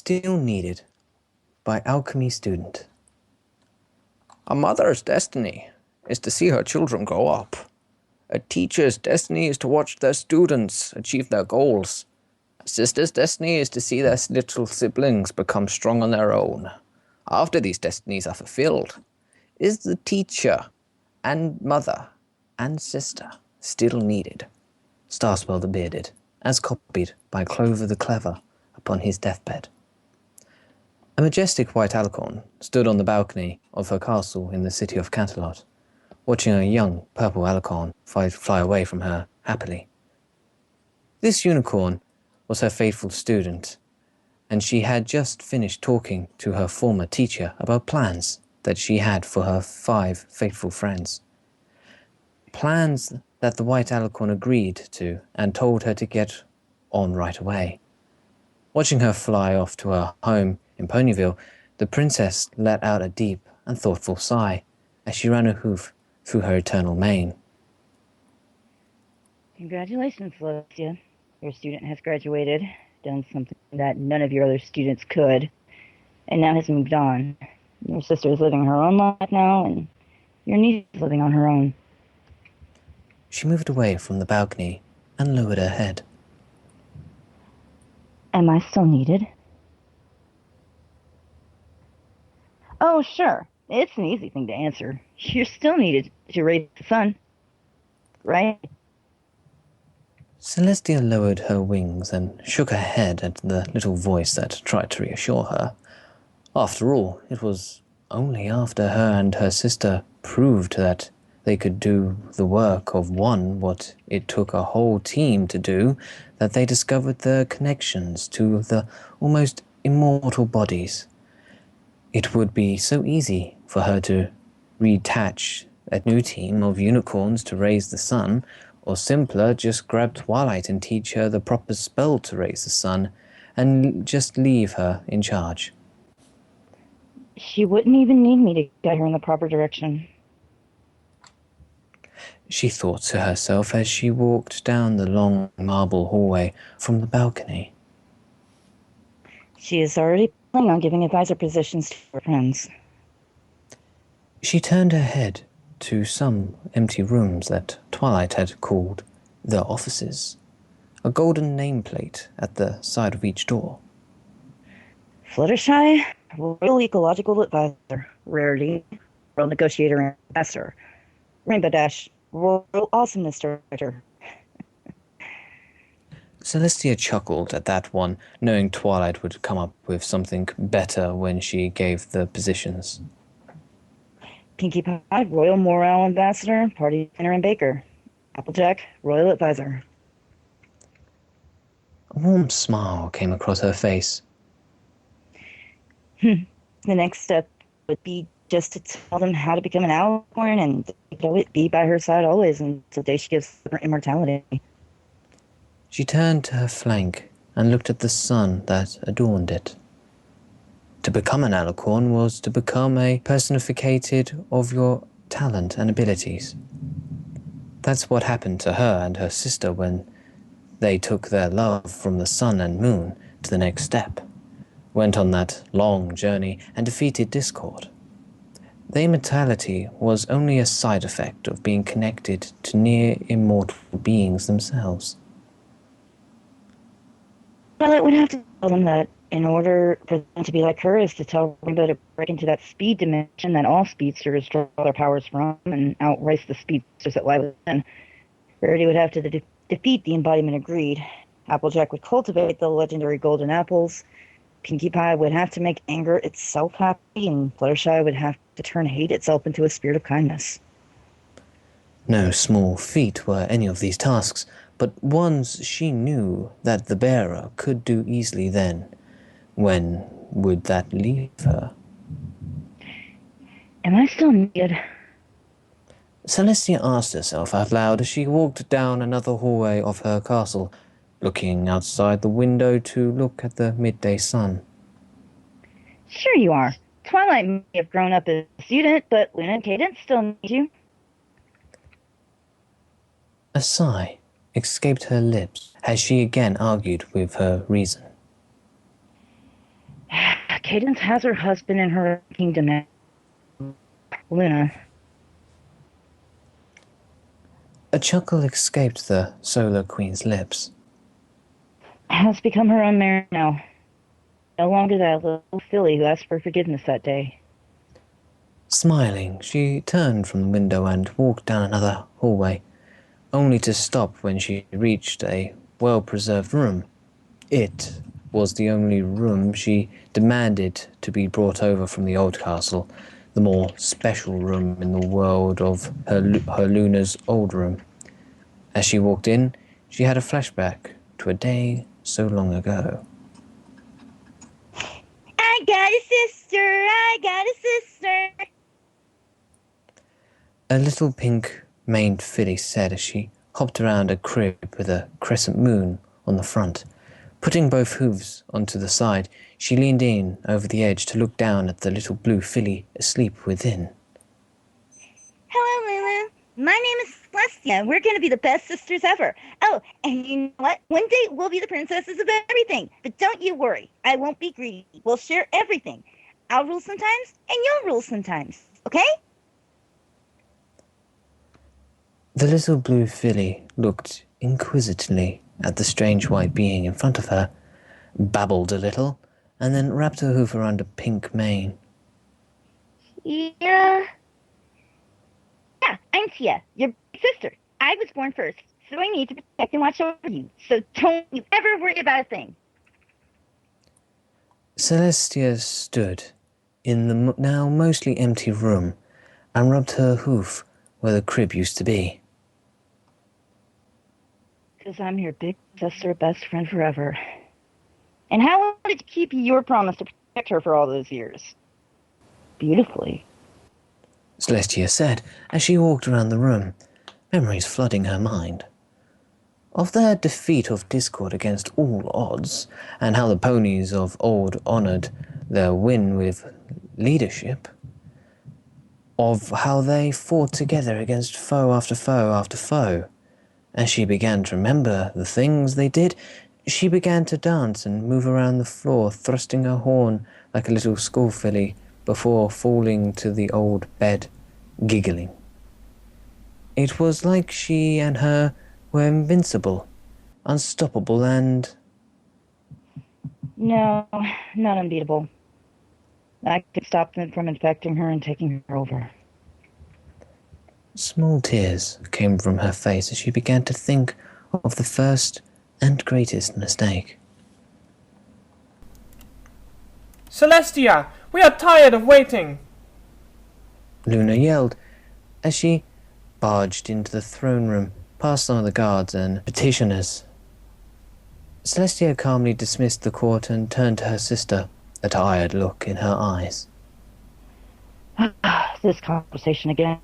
Still Needed by Alchemystudent. A mother's destiny is to see her children grow up. A teacher's destiny is to watch their students achieve their goals. A sister's destiny is to see their little siblings become strong on their own. After these destinies are fulfilled, is the teacher and mother and sister still needed? Starswell the Bearded, as copied by Clover the Clever upon his deathbed. A majestic white alicorn stood on the balcony of her castle in the city of Canterlot, watching a young purple alicorn fly away from her happily. This unicorn was her faithful student, and she had just finished talking to her former teacher about plans that she had for her 5 faithful friends. Plans that the white alicorn agreed to and told her to get on right away. Watching her fly off to her home in Ponyville, the princess let out a deep and thoughtful sigh as she ran a hoof through her eternal mane. Congratulations, Celestia. Your student has graduated, done something that none of your other students could, and now has moved on. Your sister is living her own life now, and your niece is living on her own. She moved away from the balcony and lowered her head. Am I still needed? Oh, sure. It's an easy thing to answer. You're still needed to raise the sun, right? Celestia lowered her wings and shook her head at the little voice that tried to reassure her. After all, it was only after her and her sister proved that they could do the work of one what it took a whole team to do that they discovered their connections to the almost immortal bodies. It would be so easy for her to reattach a new team of unicorns to raise the sun, or simpler, just grab Twilight and teach her the proper spell to raise the sun, and just leave her in charge. She wouldn't even need me to guide her in the proper direction. She thought to herself as she walked down the long marble hallway from the balcony. She is already planning on giving advisor positions to her friends. She turned her head to some empty rooms that Twilight had called the offices, a golden nameplate at the side of each door. Fluttershy, Royal Ecological Advisor, Rarity, Royal Negotiator and Ambassador, Rainbow Dash, Royal Awesomeness Director. Celestia chuckled at that one, knowing Twilight would come up with something better when she gave the positions. Pinkie Pie, Royal Morale Ambassador, Party Planner and Baker. Applejack, Royal Advisor. A warm smile came across her face. The next step would be just to tell them how to become an alicorn and be by her side always until the day she gives her immortality. She turned to her flank and looked at the sun that adorned it. To become an alicorn was to become a personificated of your talent and abilities. That's what happened to her and her sister when they took their love from the sun and moon to the next step, went on that long journey and defeated Discord. Their immortality was only a side effect of being connected to near immortal beings themselves. Twilight would have to tell them that in order for them to be like her is to tell Rainbow to break into that speed dimension that all speedsters draw their powers from and outrace the speedsters that lie within. Rarity would have to defeat the embodiment of greed. Applejack would cultivate the legendary golden apples. Pinkie Pie would have to make anger itself happy, and Fluttershy would have to turn hate itself into a spirit of kindness. No small feat were any of these tasks, but ones she knew that the bearer could do easily then. When would that leave her? Am I still needed? Celestia asked herself out loud as she walked down another hallway of her castle, looking outside the window to look at the midday sun. Sure you are. Twilight may have grown up as a student, but Luna and Cadence still need you. A sigh escaped her lips as she again argued with her reason. Cadence has her husband in her kingdom now. Luna. A chuckle escaped the Solar Queen's lips. Has become her own mare now. No longer that little filly who asked for forgiveness that day. Smiling, she turned from the window and walked down another hallway, only to stop when she reached a well-preserved room. It was the only room she demanded to be brought over from the old castle, the more special room in the world of her Luna's old room. As she walked in, she had a flashback to a day so long ago. I got a sister, I got a sister. A little pink-maned filly said as she hopped around a crib with a crescent moon on the front. Putting both hooves onto the side, she leaned in over the edge to look down at the little blue filly asleep within. Hello, Lulu. My name is Celestia. We're going to be the best sisters ever. Oh, and you know what? One day we'll be the princesses of everything. But don't you worry. I won't be greedy. We'll share everything. I'll rule sometimes, and you'll rule sometimes. Okay? The little blue filly looked inquisitively at the strange white being in front of her, babbled a little, and then wrapped her hoof around a pink mane. Yeah, I'm Tia, your sister. I was born first, so I need to protect and watch over you. So don't you ever worry about a thing. Celestia stood in the now mostly empty room and rubbed her hoof where the crib used to be. Because I'm your big sister, best friend forever. And how did you keep your promise to protect her for all those years? Beautifully. Celestia said as she walked around the room, memories flooding her mind. Of their defeat of Discord against all odds, and how the ponies of old honoured their win with leadership. Of how they fought together against foe after foe after foe. As she began to remember the things they did, she began to dance and move around the floor, thrusting her horn like a little school filly before falling to the old bed, giggling. It was like she and her were invincible, unstoppable, and... No, not unbeatable. I could stop them from infecting her and taking her over. Small tears came from her face as she began to think of the first and greatest mistake. Celestia, we are tired of waiting. Luna yelled as she barged into the throne room, past some of the guards and petitioners. Celestia calmly dismissed the court and turned to her sister, a tired look in her eyes. This conversation again.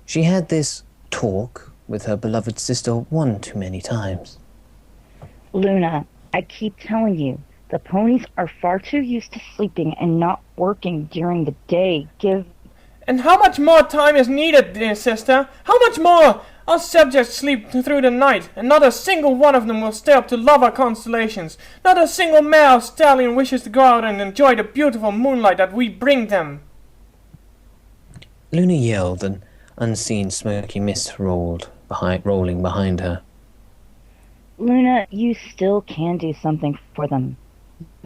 She had this talk with her beloved sister one too many times. Luna, I keep telling you, the ponies are far too used to sleeping and not working during the day. And how much more time is needed, dear sister? How much more? Our subjects sleep through the night, and not a single one of them will stay up to love our constellations. Not a single mare or stallion wishes to go out and enjoy the beautiful moonlight that we bring them. Luna yelled, and unseen smoky mist rolling behind her. Luna, you still can do something for them.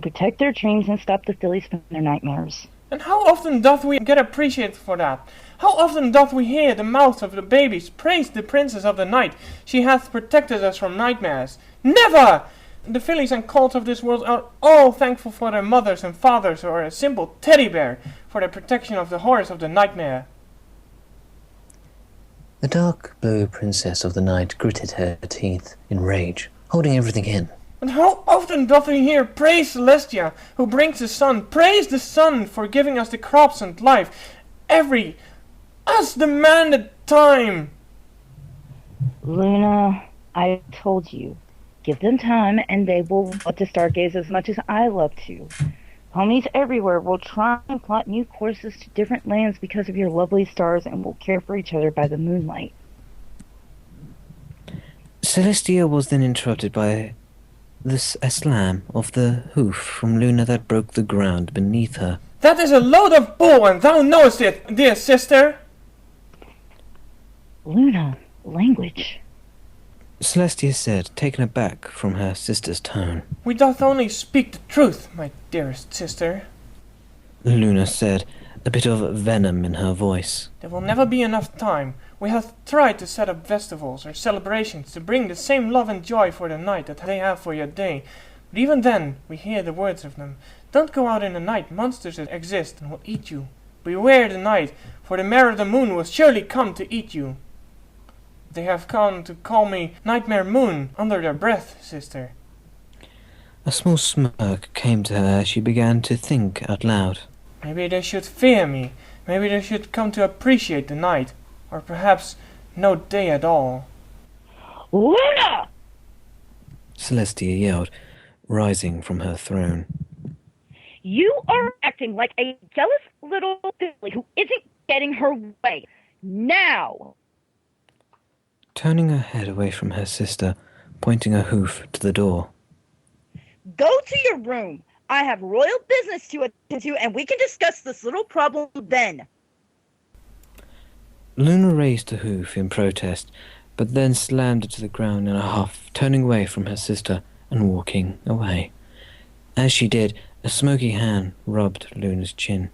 Protect their dreams and stop the fillies from their nightmares. And how often doth we get appreciated for that? How often doth we hear the mouths of the babies praise the princess of the night? She hath protected us from nightmares. Never! The fillies and colts of this world are all thankful for their mothers and fathers, or a simple teddy bear for the protection of the horrors of the nightmare. The dark blue princess of the night gritted her teeth in rage, holding everything in. And how often doth we hear praise Celestia, who brings the sun, praise the sun for giving us the crops and life, us demanded time. Luna, I told you, give them time and they will love to stargaze as much as I love to. Ponies everywhere will try and plot new courses to different lands because of your lovely stars and will care for each other by the moonlight. Celestia was then interrupted by a slam of the hoof from Luna that broke the ground beneath her. That is a load of bull, and thou knowest it, dear sister. Luna, language. Celestia said, taken aback from her sister's tone. We doth only speak the truth, my dearest sister. Luna said, a bit of venom in her voice. There will never be enough time. We have tried to set up festivals or celebrations to bring the same love and joy for the night that they have for your day. But even then, we hear the words of them. Don't go out in the night, monsters exist and will eat you. Beware the night, for the mare of the moon will surely come to eat you. They have come to call me Nightmare Moon under their breath, sister. A small smirk came to her as she began to think out loud. Maybe they should fear me. Maybe they should come to appreciate the night. Or perhaps no day at all. Luna! Celestia yelled, rising from her throne. You are acting like a jealous little filly who isn't getting her way. Now! Turning her head away from her sister, pointing a hoof to the door. Go to your room. I have royal business to attend to, and we can discuss this little problem then. Luna raised a hoof in protest, but then slammed it to the ground in a huff, turning away from her sister and walking away. As she did, a smoky hand rubbed Luna's chin.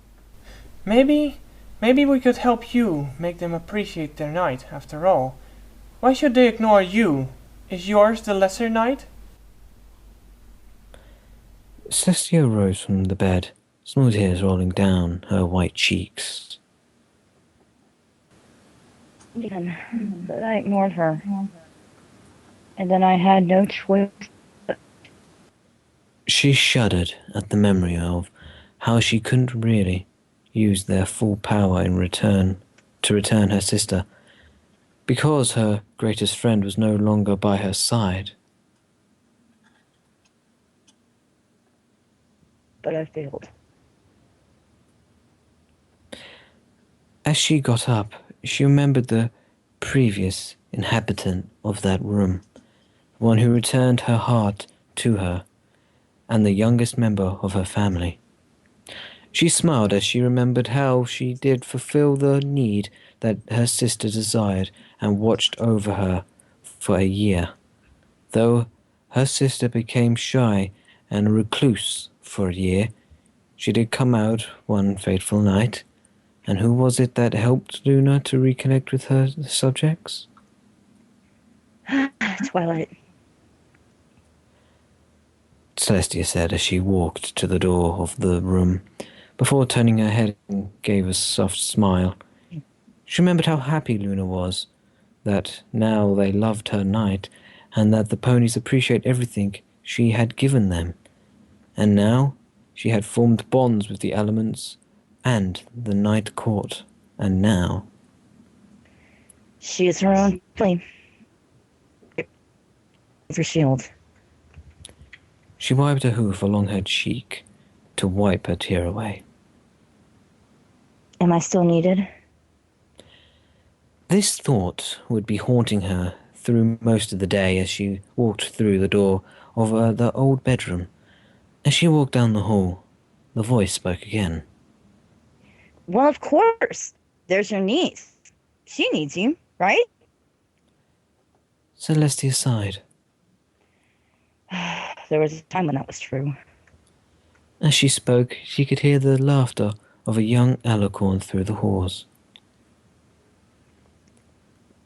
Maybe we could help you make them appreciate their night, after all. Why should they ignore you? Is yours the lesser night? Celestia rose from the bed, small tears rolling down her white cheeks. But I ignored her. And then I had no choice. She shuddered at the memory of how she couldn't really use their full power in return to return her sister, because her greatest friend was no longer by her side. But I failed. As she got up, she remembered the previous inhabitant of that room, the one who returned her heart to her, and the youngest member of her family. She smiled as she remembered how she did fulfill the need that her sister desired and watched over her for a year. Though her sister became shy and a recluse for a year, she did come out one fateful night. And who was it that helped Luna to reconnect with her subjects? Twilight. Celestia said as she walked to the door of the room, before turning her head and gave a soft smile. She remembered how happy Luna was, that now they loved her night, and that the ponies appreciate everything she had given them. And now she had formed bonds with the elements and the night court, and now She is her own flame. For shield. she wiped her hoof along her cheek to wipe her tear away. Am I still needed? This thought would be haunting her through most of the day as she walked through the door of the old bedroom. As she walked down the hall, the voice spoke again. Well, of course. There's your niece. She needs you, right? Celestia sighed. There was a time when that was true. As she spoke, she could hear the laughter of a young alicorn through the halls.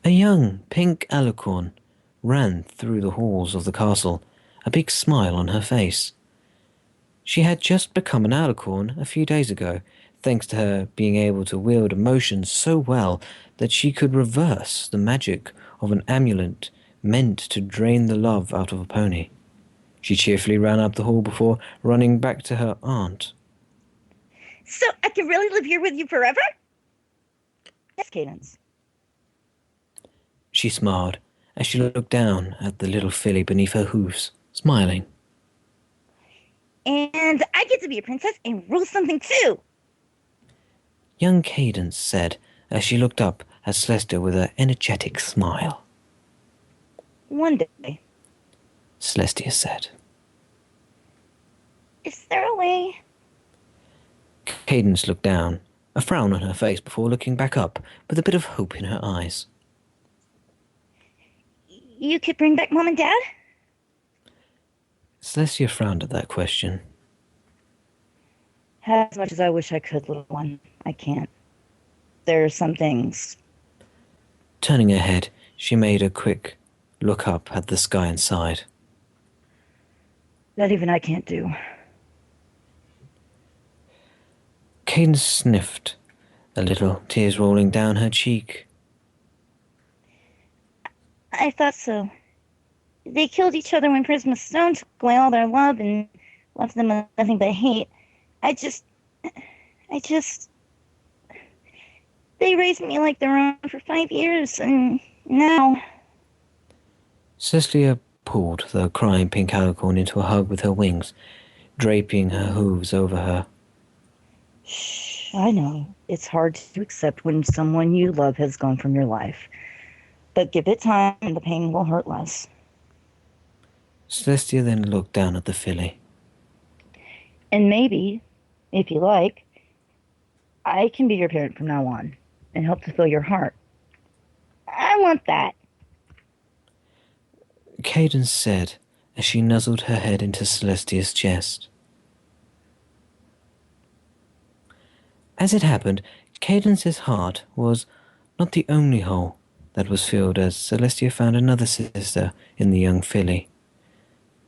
A young pink alicorn ran through the halls of the castle, a big smile on her face. She had just become an alicorn a few days ago, thanks to her being able to wield emotions so well that she could reverse the magic of an amulet meant to drain the love out of a pony. She cheerfully ran up the hall before running back to her aunt. So I can really live here with you forever? Yes, Cadence. She smiled as she looked down at the little filly beneath her hooves, smiling. And I get to be a princess and rule something too. Young Cadence said as she looked up at Celestia with an energetic smile. One day. Celestia said. Is there a way? Cadence looked down, a frown on her face before looking back up, with a bit of hope in her eyes. You could bring back Mom and Dad? Celestia frowned at that question. As much as I wish I could, little one, I can't. There are some things. Turning her head, she made a quick look up at the sky inside. That even I can't do. Cadence sniffed a little, tears rolling down her cheek. I thought so. They killed each other when Prisma's Stone took away all their love and left them with nothing but hate. I just... They raised me like their own for 5 years, and now... Celestia pulled the crying pink alicorn into a hug with her wings, draping her hooves over her. Shh, I know. It's hard to accept when someone you love has gone from your life. But give it time and the pain will hurt less. Celestia then looked down at the filly. And maybe, if you like, I can be your parent from now on and help to fill your heart. I want that. Cadence said as she nuzzled her head into Celestia's chest. As it happened, Cadence's heart was not the only hole that was filled, as Celestia found another sister in the young filly.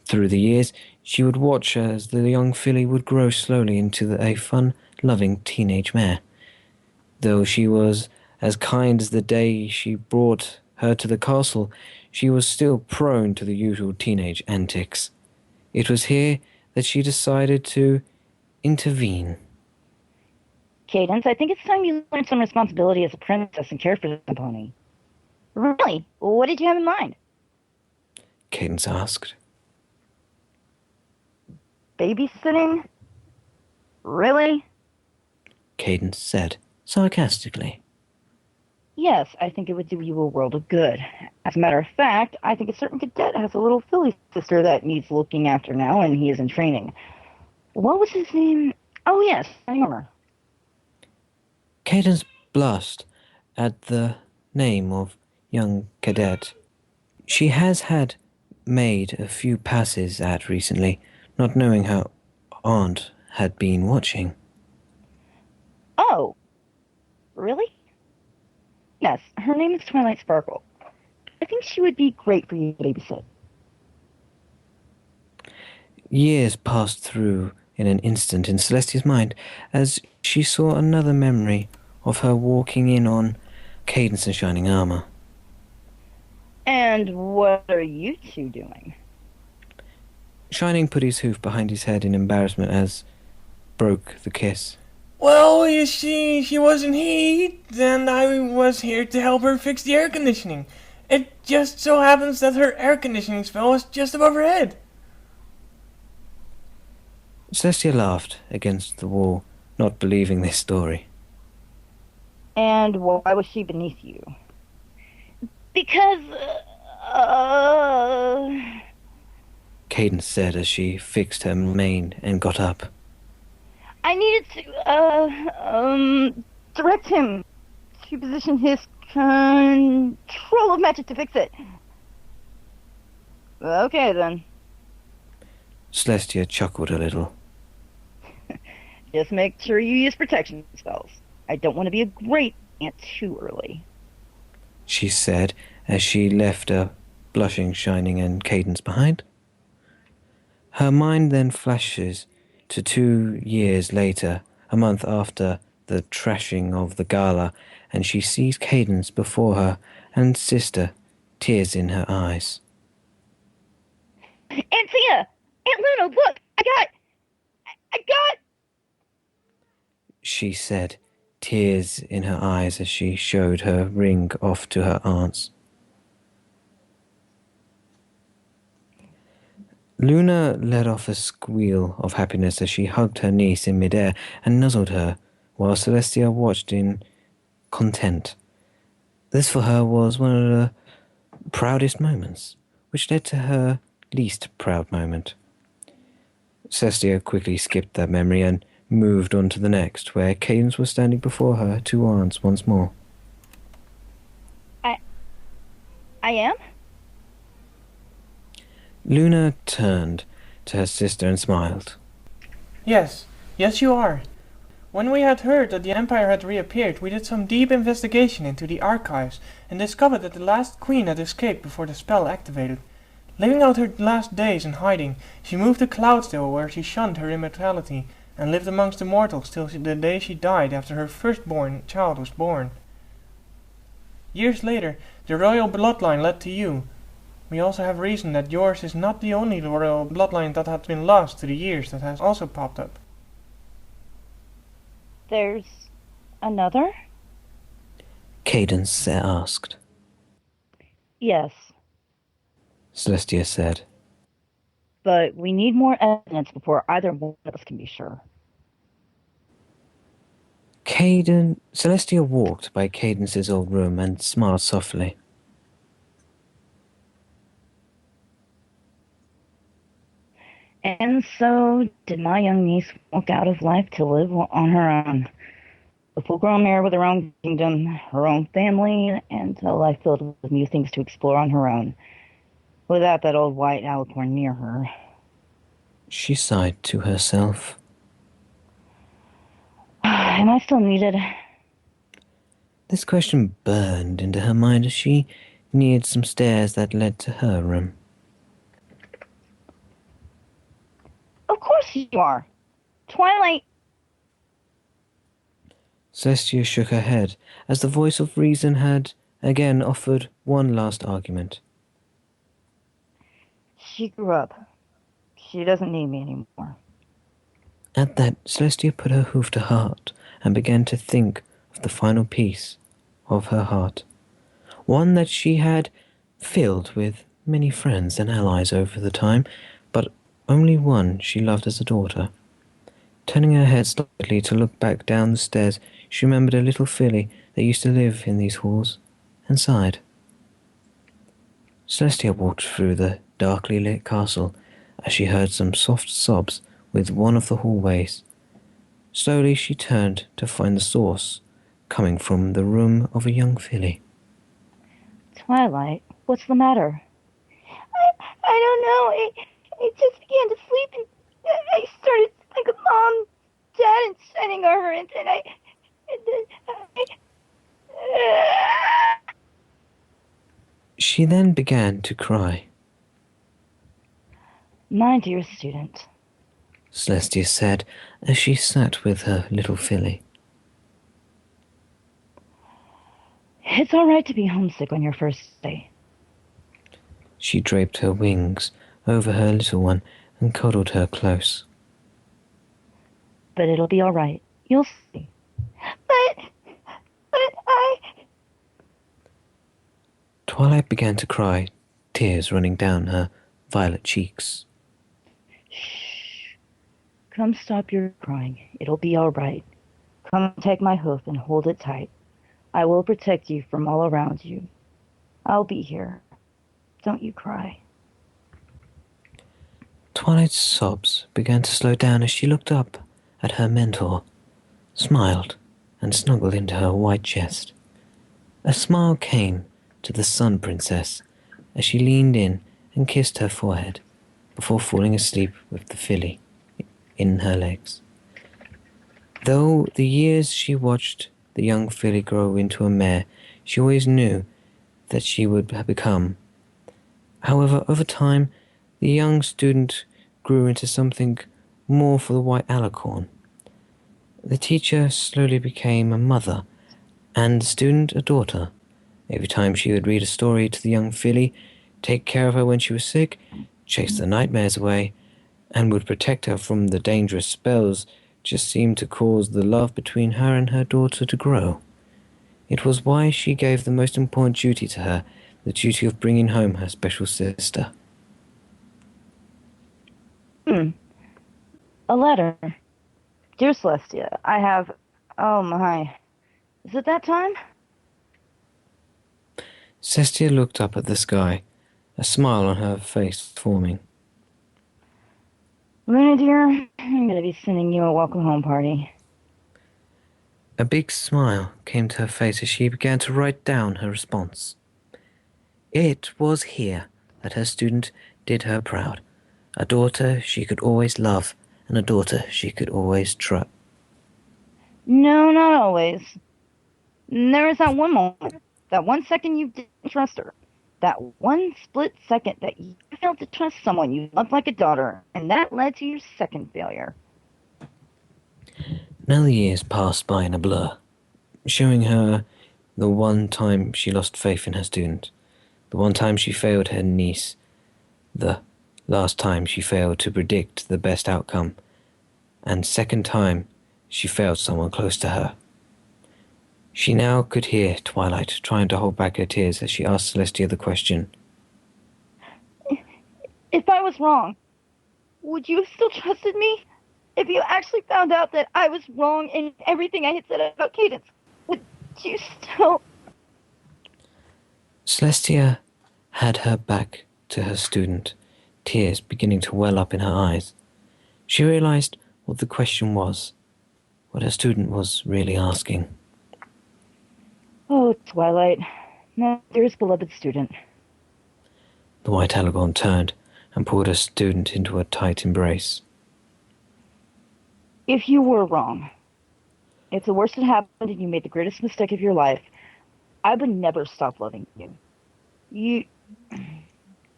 Through the years, she would watch as the young filly would grow slowly into a fun-loving teenage mare. Though she was as kind as the day she brought her to the castle, she was still prone to the usual teenage antics. It was here that she decided to intervene. Cadence, I think it's time you learned some responsibility as a princess and care for the pony. Really? What did you have in mind? Cadence asked. Babysitting? Really? Cadence said, sarcastically. Yes, I think it would do you a world of good. As a matter of fact, I think a certain cadet has a little filly sister that needs looking after now, and he is in training. What was his name? Oh, yes, Armour. Cadence blushed at the name of young cadet. She has had made a few passes at recently, not knowing her aunt had been watching. Oh, really? Yes, her name is Twilight Sparkle. I think she would be great for you to babysit. Years passed through in an instant in Celestia's mind as she saw another memory of her walking in on Cadence in shining armor. And what are you two doing? Shining put his hoof behind his head in embarrassment as broke the kiss. Well, you see, she was in heat, and I was here to help her fix the air conditioning. It just so happens that her air conditioning spell was just above her head. Celestia laughed against the wall, not believing this story. And why was she beneath you? Because, Cadence said as she fixed her mane and got up. I needed to, Direct him to position his control of magic to fix it. Okay, then. Celestia chuckled a little. Just make sure you use protection spells. I don't want to be a great aunt too early. She said as she left a blushing, Shining, and Cadence behind. Her mind then flashes to 2 years later, a month after the trashing of the gala, and she sees Cadence before her and sister, tears in her eyes. Aunt Tia! Aunt Luna, look! I got... She said, tears in her eyes as she showed her ring off to her aunts. Luna let off a squeal of happiness as she hugged her niece in midair and nuzzled her, while Celestia watched in content. This for her was one of the proudest moments, which led to her least proud moment. Celestia quickly skipped that memory and moved on to the next, where Cadence was standing before her 2 aunts once more. I am? Luna turned to her sister and smiled. Yes, you are. When we had heard that the Empire had reappeared, we did some deep investigation into the archives and discovered that the last queen had escaped before the spell activated. Living out her last days in hiding, she moved to Cloudsdale where she shunned her immortality and lived amongst the mortals till the day she died after her firstborn child was born. Years later, the royal bloodline led to you. We also have reason that yours is not the only royal bloodline that has been lost to the years that has also popped up. There's another? Cadence asked. Yes, Celestia said. but we need more evidence before either one of us can be sure. Celestia walked by Cadence's old room and smiled softly. And so did my young niece walk out of life to live on her own. A full-grown mare with her own kingdom, her own family, and a life filled with new things to explore on her own, without that old white alicorn near her. She sighed to herself. Am I still needed? This question burned into her mind as she neared some stairs that led to her room. Of course you are. Twilight. Celestia shook her head as the voice of reason had again offered one last argument. She grew up. She doesn't need me anymore. At that, Celestia put her hoof to heart and began to think of the final piece of her heart, one that she had filled with many friends and allies over the time, but only one she loved as a daughter. Turning her head slightly to look back down the stairs, she remembered a little filly that used to live in these halls, and sighed. Celestia walked through the darkly lit castle as she heard some soft sobs with one of the hallways. Slowly she turned to find the source, coming from the room of a young filly. Twilight, what's the matter? I don't know. I just began to sleep and I started to think of Mom, Dad, and Shining Armor, and then I She then began to cry. My dear student. Celestia said as she sat with her little filly. It's all right to be homesick on your first day. She draped her wings over her little one and cuddled her close. But it'll be all right. You'll see. but I Twilight began to cry, tears running down her violet cheeks. Shh. Come stop your crying. It'll be all right. Come take my hoof and hold it tight. I will protect you from all around you. I'll be here. Don't you cry. Twilight's sobs began to slow down as she looked up at her mentor, smiled, and snuggled into her white chest. A smile came to the Sun Princess as she leaned in and kissed her forehead before falling asleep with the filly in her legs. Though the years she watched the young filly grow into a mare, she always knew that she would become. However, over time, the young student grew into something more for the white alicorn. The teacher slowly became a mother, and the student a daughter. Every time she would read a story to the young filly, take care of her when she was sick, chase the nightmares away, and would protect her from the dangerous spells, just seemed to cause the love between her and her daughter to grow. It was why she gave the most important duty to her, the duty of bringing home her special sister. A letter. Dear Celestia, I have... Oh my. Is it that time? Celestia looked up at the sky, a smile on her face forming. Luna, dear, I'm gonna be sending you a welcome home party. A big smile came to her face as she began to write down her response. It was here that her student did her proud. A daughter she could always love, and a daughter she could always trust. No, not always. There was that one moment, that 1 second you didn't trust her. That one split second that you failed to trust someone you loved like a daughter, and that led to your second failure. Now the years passed by in a blur, showing her the one time she lost faith in her student, the one time she failed her niece, the last time she failed to predict the best outcome, and second time she failed someone close to her. She now could hear Twilight trying to hold back her tears as she asked Celestia the question. If I was wrong, would you have still trusted me? If you actually found out that I was wrong in everything I had said about Cadence, would you still... Celestia had her back to her student, tears beginning to well up in her eyes. She realized what the question was, what her student was really asking. Oh, Twilight, my dearest beloved student. The white Alagon turned and pulled her student into a tight embrace. If you were wrong, if the worst had happened and you made the greatest mistake of your life, I would never stop loving you. You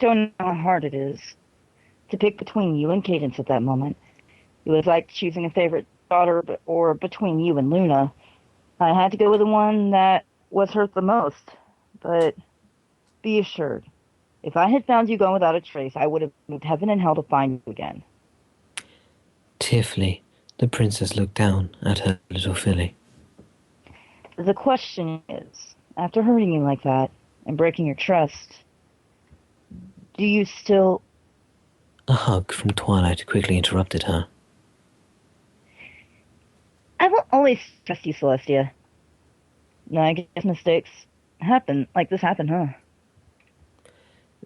don't know how hard it is to pick between you and Cadence at that moment. It was like choosing a favorite daughter or between you and Luna. I had to go with the one that was hurt the most, but be assured, if I had found you gone without a trace, I would have moved heaven and hell to find you again. Tearfully, the princess looked down at her little filly. The question is, after hurting you like that and breaking your trust, do you still... A hug from Twilight quickly interrupted her. I will always trust you, Celestia. No, I guess mistakes happen, like this happened, huh?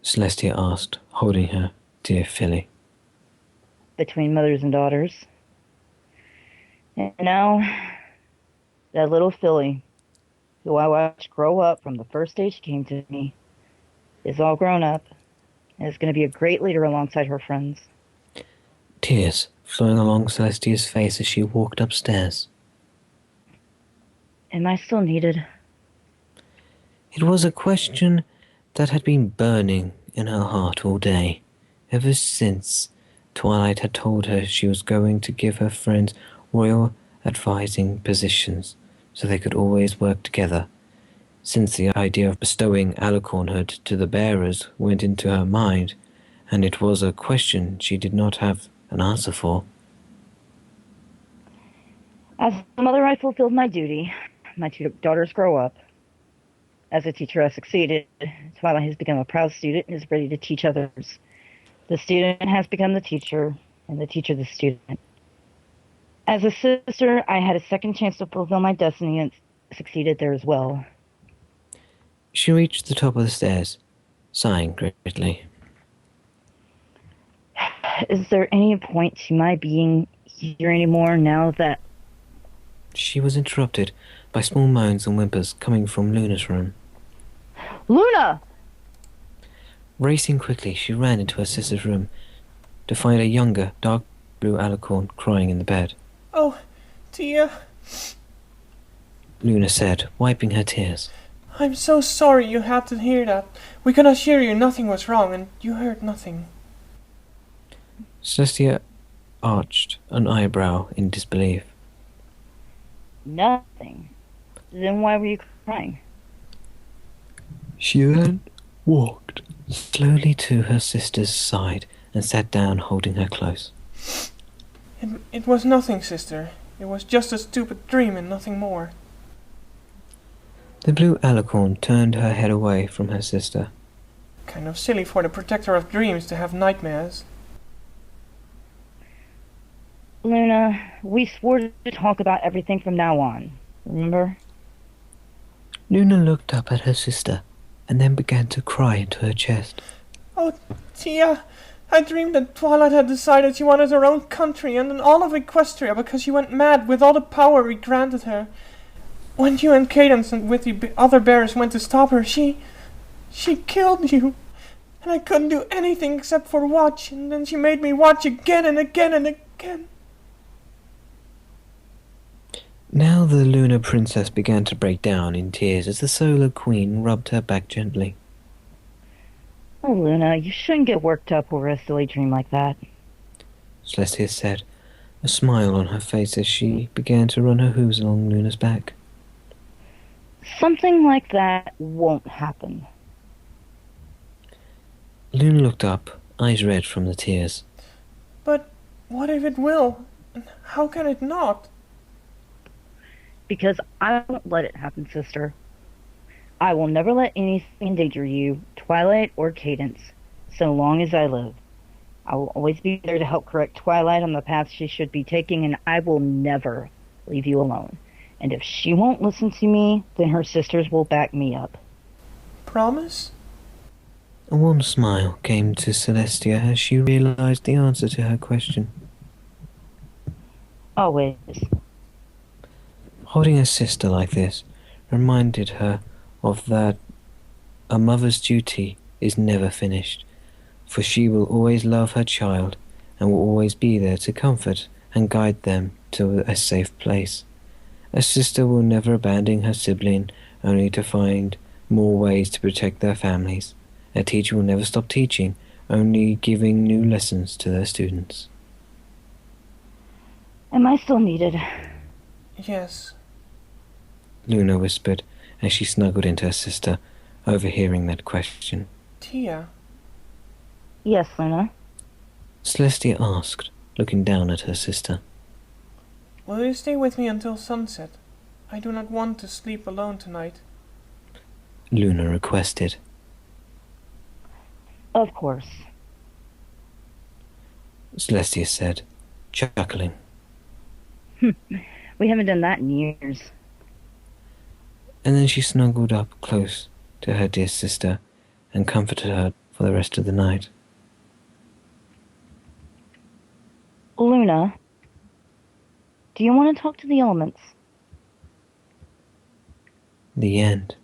Celestia asked, holding her dear filly. Between mothers and daughters. And now, that little filly, who I watched grow up from the first day she came to me, is all grown up and is going to be a great leader alongside her friends. Tears flowing along Celestia's face as she walked upstairs. Am I still needed? It was a question that had been burning in her heart all day, ever since Twilight had told her she was going to give her friends royal advising positions so they could always work together. Since the idea of bestowing alicornhood to the bearers went into her mind, and it was a question she did not have an answer for. As a mother, I fulfilled my duty. My two daughters grow up. As a teacher, I succeeded. Twilight has become a proud student and is ready to teach others. The student has become the teacher, and the teacher the student. As a sister, I had a second chance to fulfill my destiny and succeeded there as well. She reached the top of the stairs, sighing greatly. Is there any point to my being here anymore now that... She was interrupted by small moans and whimpers coming from Luna's room. Luna! Racing quickly, she ran into her sister's room to find a younger, dark blue alicorn crying in the bed. Oh, Tia. Luna said, wiping her tears. I'm so sorry you had to hear that. We can assure you nothing was wrong, and you heard nothing. Celestia arched an eyebrow in disbelief. Nothing. Then why were you crying? She then walked slowly to her sister's side and sat down holding her close. It was nothing, sister. It was just a stupid dream and nothing more. The blue alicorn turned her head away from her sister. Kind of silly for the protector of dreams to have nightmares. Luna, we swore to talk about everything from now on. Remember? Luna looked up at her sister and then began to cry into her chest. Oh, Tia, I dreamed that Twilight had decided she wanted her own country and then all of Equestria because she went mad with all the power we granted her. When you and Cadence and with the other bears went to stop her, she killed you. And I couldn't do anything except for watch, and then she made me watch again and again and again. Now the Lunar Princess began to break down in tears as the Solar Queen rubbed her back gently. Oh, Luna, you shouldn't get worked up over a silly dream like that. Celestia said, a smile on her face as she began to run her hooves along Luna's back. Something like that won't happen. Luna looked up, eyes red from the tears. But what if it will? How can it not? Because I won't let it happen, sister. I will never let anything endanger you, Twilight or Cadence, so long as I live. I will always be there to help correct Twilight on the path she should be taking, and I will never leave you alone. And if she won't listen to me, then her sisters will back me up. Promise? A warm smile came to Celestia as she realized the answer to her question. Always. Holding her sister like this reminded her of that a mother's duty is never finished, for she will always love her child and will always be there to comfort and guide them to a safe place. A sister will never abandon her sibling only to find more ways to protect their families. A teacher will never stop teaching, only giving new lessons to their students. Am I still needed? Yes. Luna whispered as she snuggled into her sister, overhearing that question. Tia? Yes, Luna. Celestia asked, looking down at her sister. Will you stay with me until sunset? I do not want to sleep alone tonight. Luna requested. Of course. Celestia said, chuckling. We haven't done that in years. And then she snuggled up close to her dear sister and comforted her for the rest of the night. Luna, do you want to talk to the elements? The end.